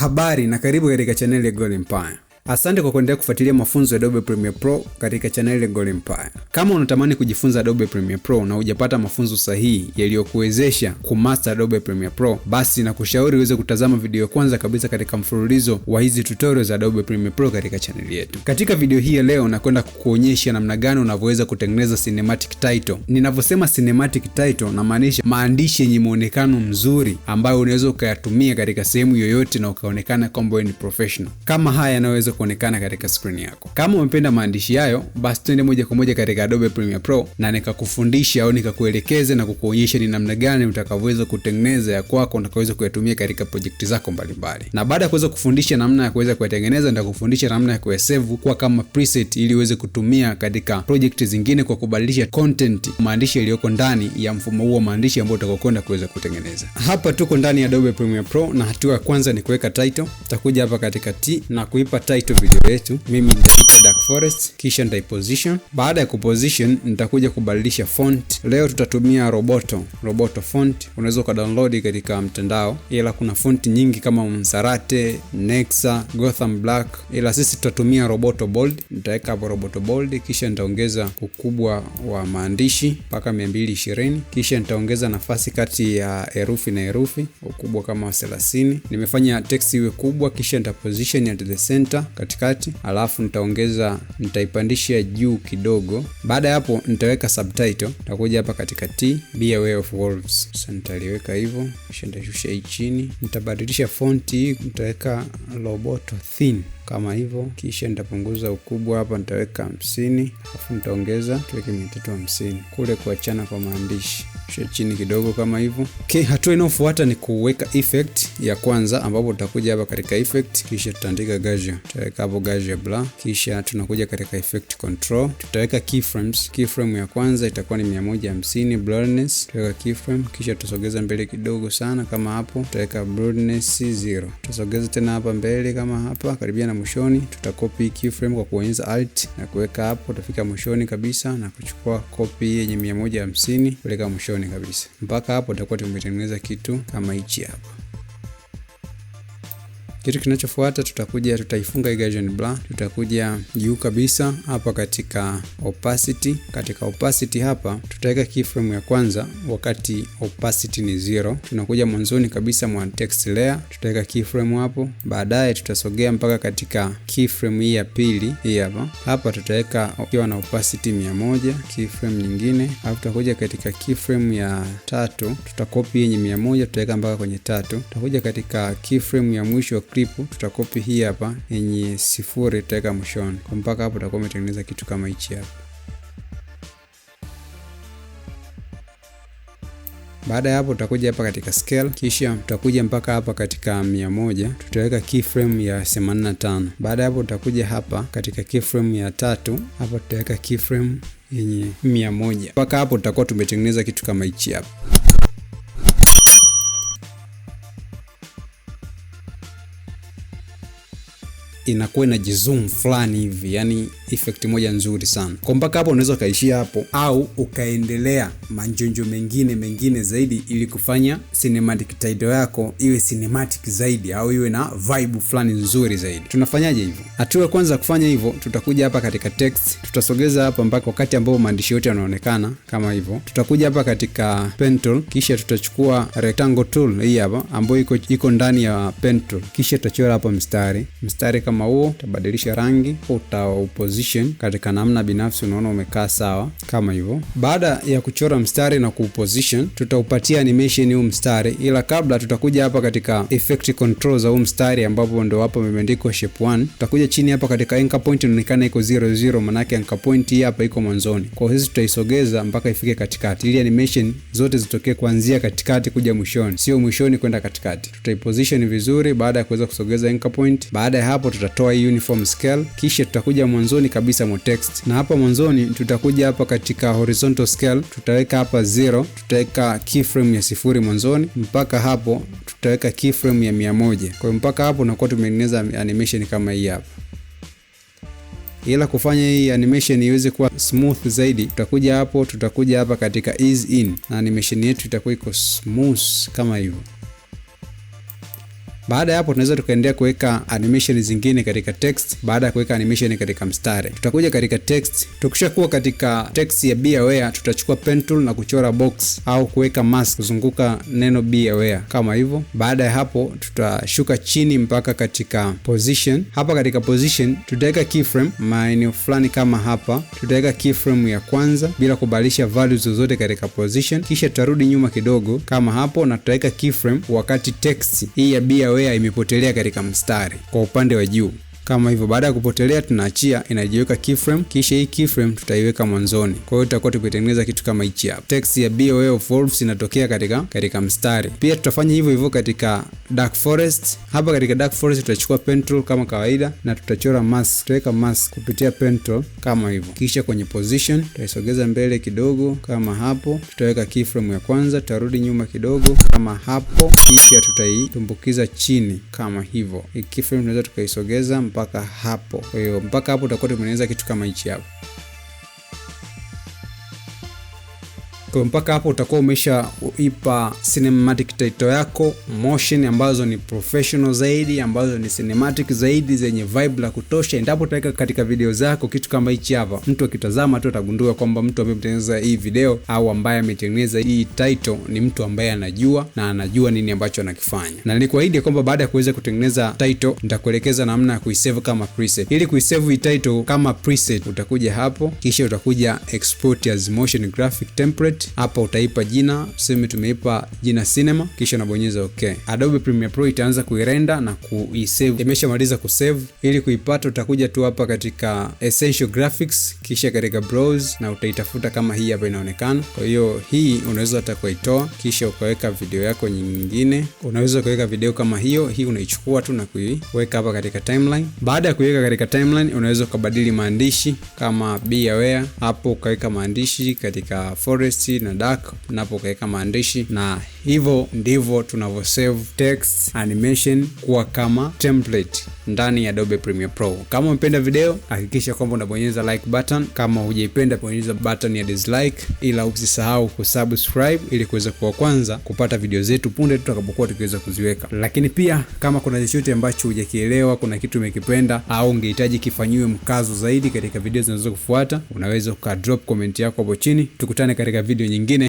Habari na karibu katika channel ya Gold Empire. Asante kwa kuendelea kufuatilia mafunzo ya Adobe Premiere Pro katika channel ya Gold Empire. Kama unatamani kujifunza Adobe Premiere Pro na hujapata mafunzo sahihi yaliyokuwezesha kumaster Adobe Premiere Pro, basi nakushauri uweze kutazama video kwanza kabisa katika mfululizo wa hizi tutorials za Adobe Premiere Pro katika channel yetu. Katika video hii ya leo nakwenda kukuonyesha namna gani unavyoweza kutengeneza cinematic title. Ninavyosema cinematic title namaanisha maandishi yenye muonekano mzuri ambayo unaweza ukayatumia katika sehemu yoyote na ukaonekana kwamba wewe ni professional. Kama haya yanaweza kuonekana katika screen yako. Kama umependa maandishi hayo, basi twende moja kwa moja katika Adobe Premiere Pro na nikakufundisha au nikakuelekeza na kukuonyesha ni namna gani utakavyoweza kutengeneza ya kwako na kuweza kuyatumia katika project zako mbalimbali. Na baada ya kuweza kufundisha namna ya kuweza kuyatengeneza, nitakufundisha namna ya kuyasave kwa kama preset ili uweze kutumia katika project zingine kwa kubadilisha content, maandishi yaliyoko ndani ya mfumo huo maandishi ambao utakokwenda kuweza kutengeneza. Hapa tuko ndani ya Adobe Premiere Pro na hatua ya kwanza ni kuweka title. Tutakuja hapa katika T na kuipa title video yetu. Mimi nitaita Dark Forest, kisha nitaiposition. Baada ya kuposition nitakuja kubadilisha font. Leo tutatumia Roboto font. Unaweza kudownload katika mtandao, ila kuna font nyingi kama Msarate, Nexa, Gotham Black, ila sisi tutatumia Roboto Bold. Nitaweka hapo Roboto Bold, kisha nitaongeza ukubwa wa maandishi mpaka 220, kisha nitaongeza nafasi kati ya herufi na herufi ukubwa kama 30. Nimefanya text iwe kubwa, kisha nitaposition at the center katikati, alafu nitaipandisha juu kidogo. Baada ya hapo nitaweka subtitle. Nitakuja hapa katika T, be aware of wolves. Sasa nitaliweka hivyo, kisha nitashusha hii chini. Nitabadilisha font hii, nitaweka Roboto thin kama hivyo, kisha nitapunguza ukubwa hapa, nitaweka 50, alafu nitaongeza tuweke 350 kule kuachana kwa maandishi chini kidogo kama hivyo. Okay, hatua inayofuata ni kuweka effect ya kwanza, ambapo tutakuja hapa katika effect, kisha tutaandika gauge. Tutaweka hapo gauge blur, kisha tunakuja katika effect control, tutaweka keyframes. Keyframe ya kwanza itakuwa ni 150 blurriness, tutaweka keyframe, kisha tutasogeza mbele kidogo sana kama hapo, tutaweka blurriness 0. Tutasogeza tena hapa mbele kama hapa karibia na mwishoni. Tutakopi keyframe kwa kuonyesha alt na kuweka hapo, tutafika mwishoni kabisa na kuchukua copy yenye 150 kuelekea mwishoni kabisa. Mpaka hapo tutakuwa tumetengeneza kitu kama hichi hapa. Kitu kinachofuata tutaifunga gauge blur. Tutakuja juu kabisa hapa katika opacity. Katika opacity hapa tutaweka keyframe ya kwanza wakati opacity ni 0. Tunakuja mwanzoni kabisa mwa text layer, tutaweka keyframe hapo. Baadaye tutasogea mpaka katika keyframe hii ya pili, hii hapa. Hapa tutaweka ukiwa na opacity 100 keyframe nyingine. Hapo tutakuja katika keyframe ya 3, tutakopi yenye 100 tutaweka mpaka kwenye 3. Tutakuja katika keyframe ya mwisho clip, tutakopi hii hapa yenye 0 tutaweka mwishoni. Kwa mpaka hapo tutakuwa tumetengeneza kitu kama hichi hapa. Baada ya hapo tutakuja hapa katika scale, kisha tutakuja mpaka hapa katika 100, tutaweka keyframe ya 85. Baada ya hapo tutakuja hapa katika keyframe ya 3, hapa tutaweka keyframe yenye 100. Mpaka hapo tutakuwa tumetengeneza kitu kama hichi hapa. Inakuwa na jizoom fulani hivi, yani effect moja nzuri sana. Kwa mpaka hapo unaweza kaishia hapo au ukaendelea manjonjo mengine zaidi ili kufanya cinematic title yako iwe cinematic zaidi au iwe na vibe fulani nzuri zaidi. Tunafanyaje hivyo? Hatua ya kwanza kufanya hivyo, tutakuja hapa katika text, tutasogeza hapa mpaka wakati ambao maandishi yote yanaonekana kama hivyo. Tutakuja hapa katika pen tool, kisha tutachukua rectangle tool hii hapa ambayo iko ndani ya pen tool, kisha tutachora hapa mstari kama huo. Utabadilisha rangi, utauposition katika namna binafsi unaona umekaa sawa kama hivyo. Baada ya kuchora mstari na kuuposition, tutaupatia animation huu mstari, ila kabla tutakuja hapa katika effect control za huu mstari ambapo ndio hapo imeandikwa shape 1. Tutakuja chini hapa katika anchor point inaonekana iko 00, maana yake anchor point hii hapa iko mwanzoni. Kwa hiyo tutaisogeza mpaka ifike katikati ili animation zote zitokee kuanzia katikati kuja mwishoni, sio mwishoni kwenda katikati. Tutaiposition vizuri baada ya kuweza kusogeza anchor point. Baada ya hapo tutatoa hii uniform scale, kisha tutakuja mwanzoni kabisa mwa text, na hapa mwanzoni tutakuja hapa katika horizontal scale, tutaweka hapa 0, tutaweka keyframe ya 0 mwanzoni, mpaka hapo tutaweka keyframe ya 100. Kwa hiyo mpaka hapo tunakuwa tumetengeneza animation kama hii hapa. Ila kufanya hii animation iweze kuwa smooth zaidi, tutakuja hapa katika ease in na animation yetu itakuwa iko smooth kama hivyo. Baada ya hapo tunaweza tukaendelea kuweka animation zingine katika text. Baada ya kuweka animation katika mstari, tutakuja katika text. Tukishakuwa katika text ya be aware, tutachukua pen tool na kuchora box au kuweka mask kuzunguka neno be aware kama hivyo. Baada ya hapo tutashuka chini mpaka katika position. Hapa katika position tutaweka keyframe maeneo fulani kama hapa. Tutaweka keyframe ya kwanza bila kubadilisha values zozote katika position, kisha tutarudi nyuma kidogo kama hapo na tutaweka keyframe wakati text hii ya be aware imepotelea katika mstari kwa upande wa juu kama hivyo. Baada ya kupotelea tunaachia inajiweka keyframe, kisha hii keyframe tutaiweka mwanzoni. Kwa hiyo tutakuwa tukitengeneza kitu kama hichi hapa. Text ya be aware of wolves inatokea katika mstari. Pia tutafanya hivyo hivyo katika dark forest. Hapa katika dark forest tutachukua pen tool kama kawaida na tutachora mask. Tutaweka mask kupitia pen tool kama hivyo. Kisha kwenye position tutaisogeza mbele kidogo kama hapo. Tutaweka keyframe ya kwanza, tutarudi nyuma kidogo kama hapo, kisha tutaitumbukiza chini kama hivyo. Hii keyframe tunaweza tukaisogeza mpaka hapo. Kwa hiyo mpaka hapo tutakuwa tumetengeneza kitu kama hichi hapo. Kwa mpaka hapo utakuwa umeshaipa cinematic title yako motion ambazo ni professional zaidi, ambazo ni cinematic zaidi, zenye vibe la kutosha. Endapo utaweka katika video zako kitu kama hichi hapa, mtu akitazama tu atagundua kwamba mtu ambaye ametengeneza hii video au ambaye ametengeneza hii title ni mtu ambaye anajua na anajua nini ambacho anakifanya. Na nilikuahidi kwamba baada ya kuweza kutengeneza title nitakuelekeza namna ya kuisave kama preset. Ili kuisave hii title kama preset, utakuja hapo, kisha utakuja export as motion graphic template. Hapa utaipa jina, tuseme tumeipa jina cinema, kisha unabonyeza okay. Adobe Premiere Pro itaanza kuirenda na kuisave. Imeshamaliza kusave. Ili kuipata utakuja tu hapa katika Essential Graphics, kisha katika browse na utaitafuta kama hii hapa inaonekana. Kwa hiyo hii unaweza hata kuitoa kisha ukaweka video yako nyingine. Unaweza kuweka video kama hiyo, hii unaichukua tu na kuiweka hapa katika timeline. Baada ya kuiweka katika timeline unaweza kubadili maandishi kama be aware, hapo ukaweka maandishi katika forest na dark, napo ukaweka maandishi, na hivyo ndivyo tunavyo save text animation kuwa kama template ndani ya Adobe Premiere Pro. Kama umependa video, hakikisha kwamba unabonyeza like button. Kama hujaipenda, bonyeza button ya dislike, ila usisahau kusubscribe ili kuweza kuwa kwanza kupata video zetu punde tutakapokuwa tukiweza kuziweka. Lakini pia kama kuna chochote ambacho hujakielewa, kuna kitu umekipenda au ungehitaji kifanyiwe mkazo zaidi katika video zinazokufuata, unaweza ukadrop comment yako hapo chini. Tukutane katika video nyingine.